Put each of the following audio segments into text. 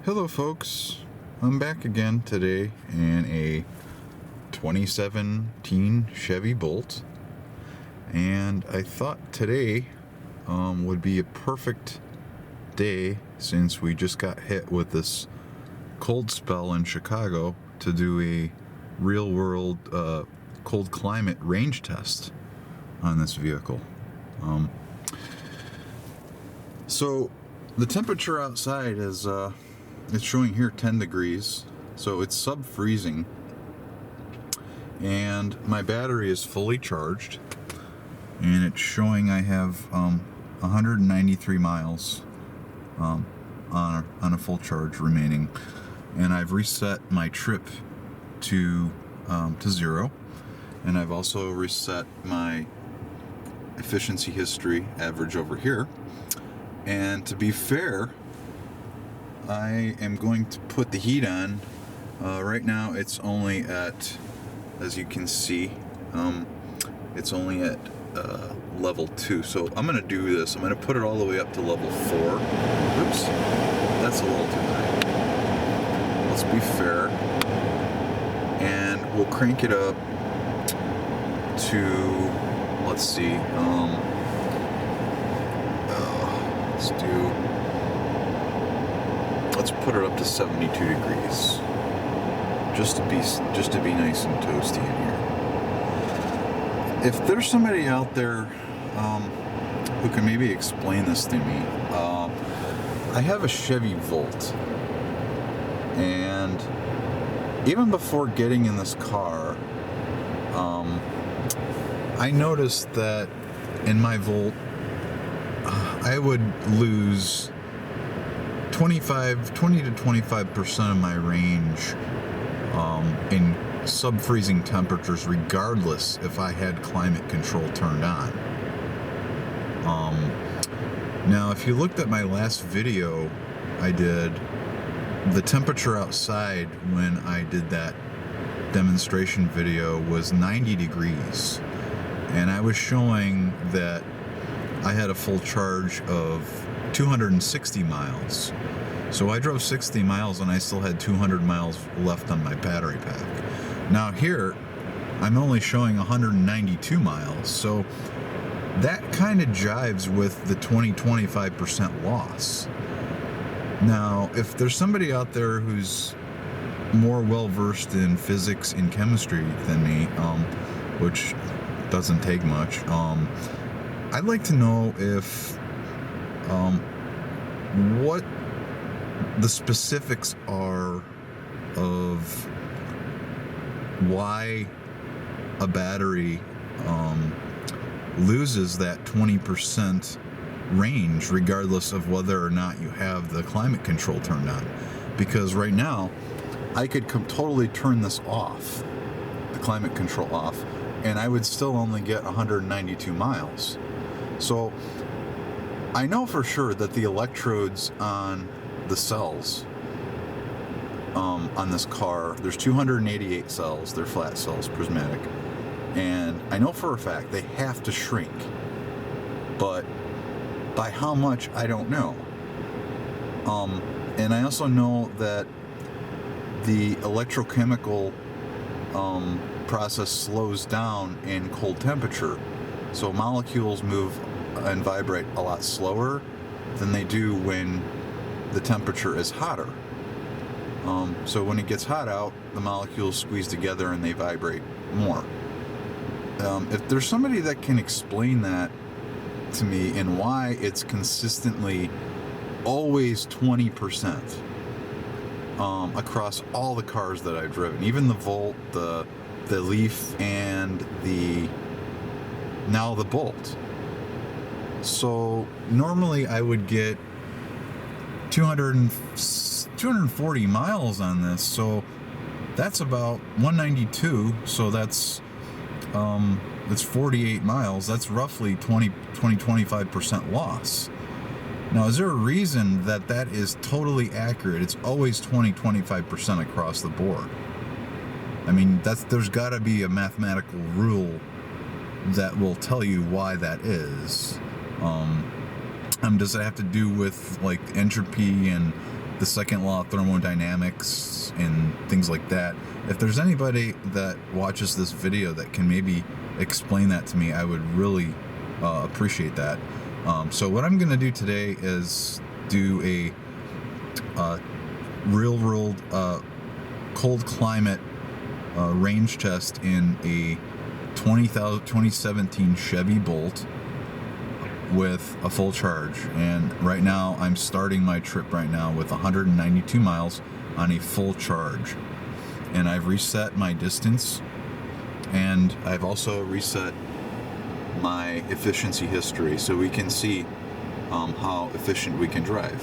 Hello folks, I'm back again today in a 2017 Chevy Bolt, and I thought today would be a perfect day since we just got hit with this cold spell in Chicago to do a real world cold climate range test on this vehicle. So the temperature outside is it's showing here 10 degrees, so it's sub-freezing, and my battery is fully charged, and it's showing I have 193 miles on a full charge remaining, and I've reset my trip to 0, and I've also reset my efficiency history average over here. And to be fair, I am going to put the heat on. Right now it's only at, as you can see, it's only at level 2. So I'm going to do this. I'm going to put it all the way up to level 4. Oops, that's a little too high. Let's be fair. And we'll crank it up to, let's see, let's put it up to 72 degrees, just to be nice and toasty in here. If there's somebody out there who can maybe explain this to me, I have a Chevy Volt, and even before getting in this car, I noticed that in my Volt I would lose 20 to 25% of my range in sub-freezing temperatures, regardless if I had climate control turned on. Now, if you looked at my last video I did, the temperature outside when I did that demonstration video was 90 degrees, and I was showing that I had a full charge of 260 miles. So I drove 60 miles and I still had 200 miles left on my battery pack. Now here, I'm only showing 192 miles. So that kind of jives with the 20-25% loss. Now, if there's somebody out there who's more well-versed in physics and chemistry than me, which doesn't take much, I'd like to know if what the specifics are of why a battery loses that 20% range regardless of whether or not you have the climate control turned on. Because right now I could totally turn this off, the climate control off, and I would still only get 192 miles. So I know for sure that the electrodes on the cells on this car, there's 288 cells, they're flat cells, prismatic, and I know for a fact they have to shrink, but by how much I don't know. And I also know that the electrochemical process slows down in cold temperature, so molecules move and vibrate a lot slower than they do when the temperature is hotter. So when it gets hot out, the molecules squeeze together and they vibrate more. If there's somebody that can explain that to me and why it's consistently always 20% across all the cars that I've driven, even the Volt, the Leaf, and now the Bolt. So normally I would get 240 miles on this, so that's about 192, so that's 48 miles. That's roughly 25% loss. Now, is there a reason that is totally accurate? It's always 25% across the board. I mean, there's got to be a mathematical rule that will tell you why that is. Does it have to do with like entropy and the second law of thermodynamics and things like that. If there's anybody that watches this video that can maybe explain that to me, I would really appreciate that. So what I'm going to do today is do a real world cold climate range test in a 2017 Chevy Bolt with a full charge. And right now I'm starting my trip right now with 192 miles on a full charge, and I've reset my distance, and I've also reset my efficiency history so we can see how efficient we can drive.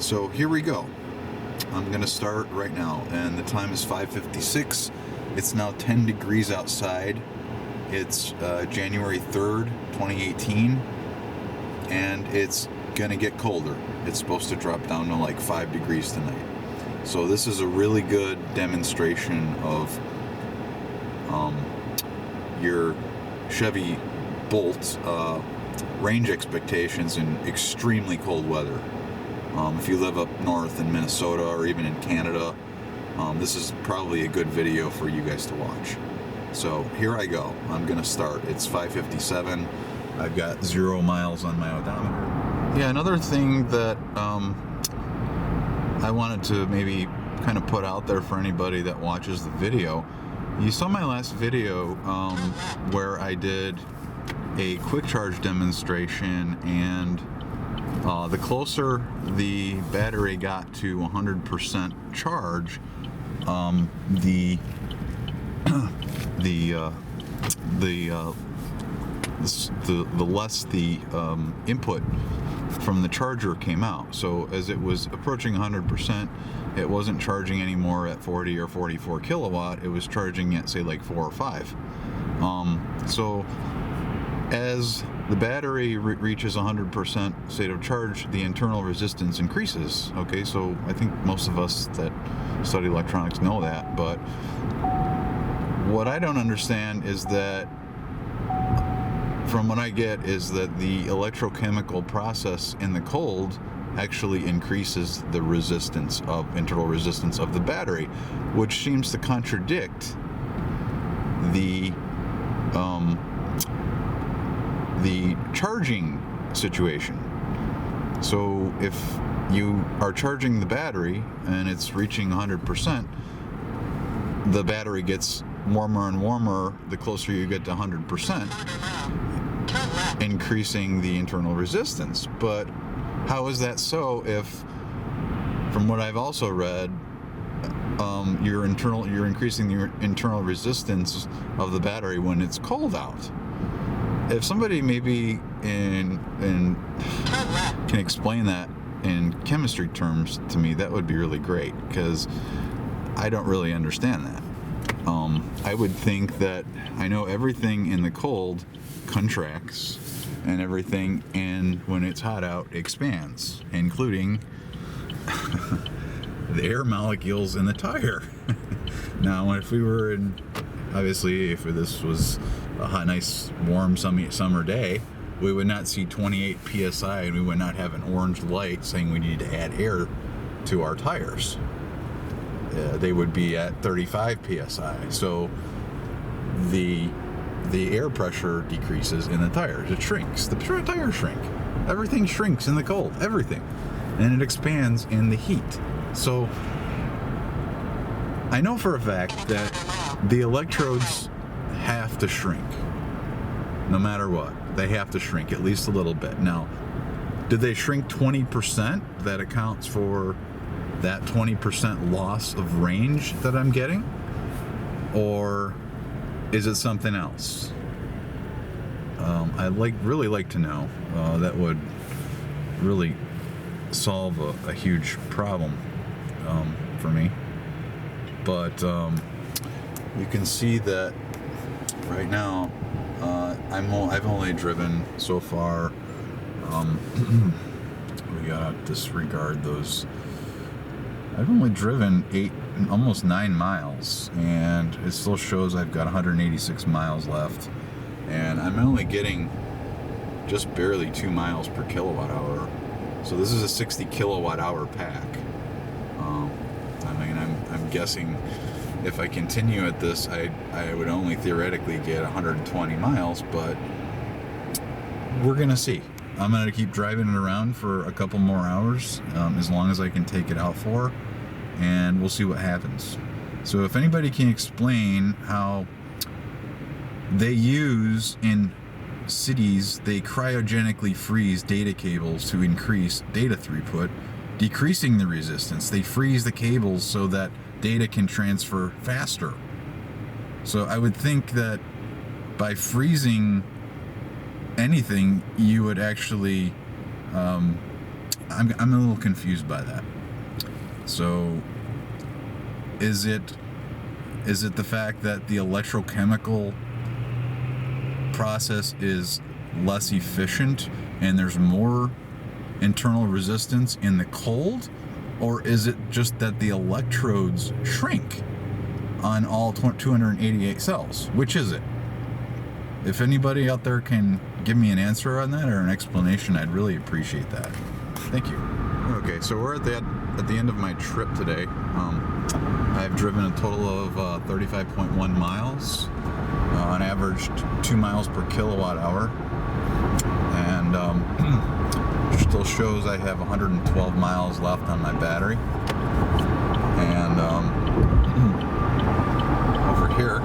So here we go. I'm gonna start right now, and the time is 5:56. It's now 10 degrees outside. It's January 3rd, 2018, and it's gonna get colder. It's supposed to drop down to like 5 degrees tonight. So this is a really good demonstration of your Chevy Bolt range expectations in extremely cold weather. If you live up north in Minnesota or even in Canada, this is probably a good video for you guys to watch. So here I go. I'm gonna start. It's 5:57. I've got 0 miles on my odometer. Yeah, another thing that I wanted to maybe kind of put out there for anybody that watches the video. You saw my last video where I did a quick charge demonstration, and the closer the battery got to 100% charge, the less the input from the charger came out. So as it was approaching 100%, it wasn't charging anymore at 40 or 44 kilowatt. It was charging at, say, like 4 or 5. So as the battery reaches 100% state of charge, the internal resistance increases. Okay, so I think most of us that study electronics know that, but what I don't understand is that, from what I get, is that the electrochemical process in the cold actually increases the resistance of internal resistance of the battery, which seems to contradict the charging situation. So if you are charging the battery and it's reaching 100%, the battery gets warmer and warmer the closer you get to 100%, increasing the internal resistance. But how is that so if, from what I've also read, you're increasing the internal resistance of the battery when it's cold out? If somebody maybe can explain that in chemistry terms to me, that would be really great, because I don't really understand that. I would think that I know everything in the cold contracts, and everything when it's hot out expands, including the air molecules in the tire. Now, if we were in, obviously, if this was a hot, nice, warm, summer day, we would not see 28 psi, and we would not have an orange light saying we need to add air to our tires. They would be at 35 psi. So the air pressure decreases in the tires. It shrinks. The tires shrink. Everything shrinks in the cold. Everything. And it expands in the heat. So I know for a fact that the electrodes have to shrink. No matter what. They have to shrink at least a little bit. Now, did they shrink 20%? That accounts for that 20% loss of range that I'm getting? Or is it something else? I'd really like to know. That would really solve a huge problem for me. But you can see that right now I've only driven so far. We gotta disregard those. I've only driven almost 9 miles, and it still shows I've got 186 miles left, and I'm only getting just barely 2 miles per kilowatt hour So this is a 60 kilowatt hour pack. I mean, I'm guessing if I continue at this, I would only theoretically get 120 miles, but we're gonna see. I'm gonna keep driving it around for a couple more hours, as long as I can take it out for, and we'll see what happens. So if anybody can explain how they use in cities, they cryogenically freeze data cables to increase data throughput, decreasing the resistance. They freeze the cables so that data can transfer faster. So I would think that by freezing anything, you would actually, I'm a little confused by that. So is it the fact that the electrochemical process is less efficient and there's more internal resistance in the cold, or is it just that the electrodes shrink on all 288 cells? Which is it? If anybody out there can give me an answer on that or an explanation, I'd really appreciate that. Thank you. Okay, so we're at the end of my trip today. I've driven a total of 35.1 miles, on average 2 miles per kilowatt hour, and still shows I have 112 miles left on my battery. And over here,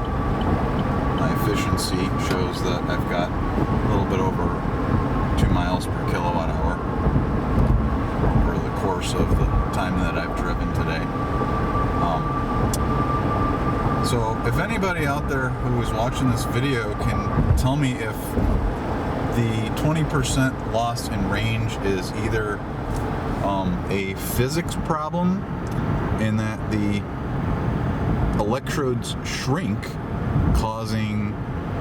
my efficiency shows that I've got a little bit over 2 miles per kilowatt hour over the course of the time that I've driven today. So if anybody out there who is watching this video can tell me if the 20% loss in range is either a physics problem in that the electrodes shrink, causing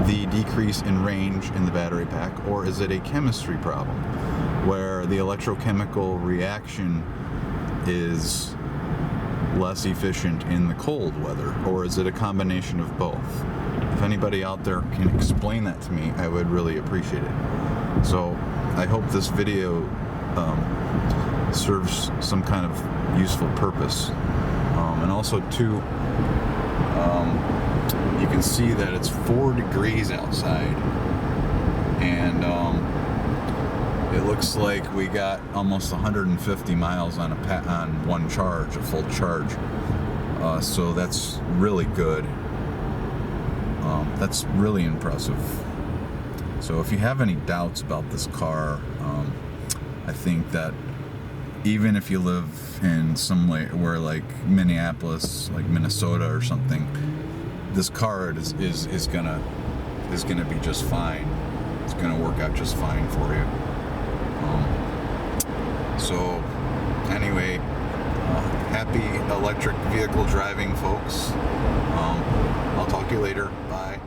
the decrease in range in the battery pack, or is it a chemistry problem where the electrochemical reaction is less efficient in the cold weather, or is it a combination of both? If anybody out there can explain that to me, I would really appreciate it. So I hope this video serves some kind of useful purpose. And also too, you can see that it's 4 degrees outside, and it looks like we got almost 150 miles on one charge, a full charge. So that's really good. That's really impressive. So if you have any doubts about this car, I think that even if you live in somewhere like Minneapolis, like Minnesota or something, this car is gonna be just fine. It's gonna work out just fine for you. So anyway, happy electric vehicle driving, folks. I'll talk to you later. Bye.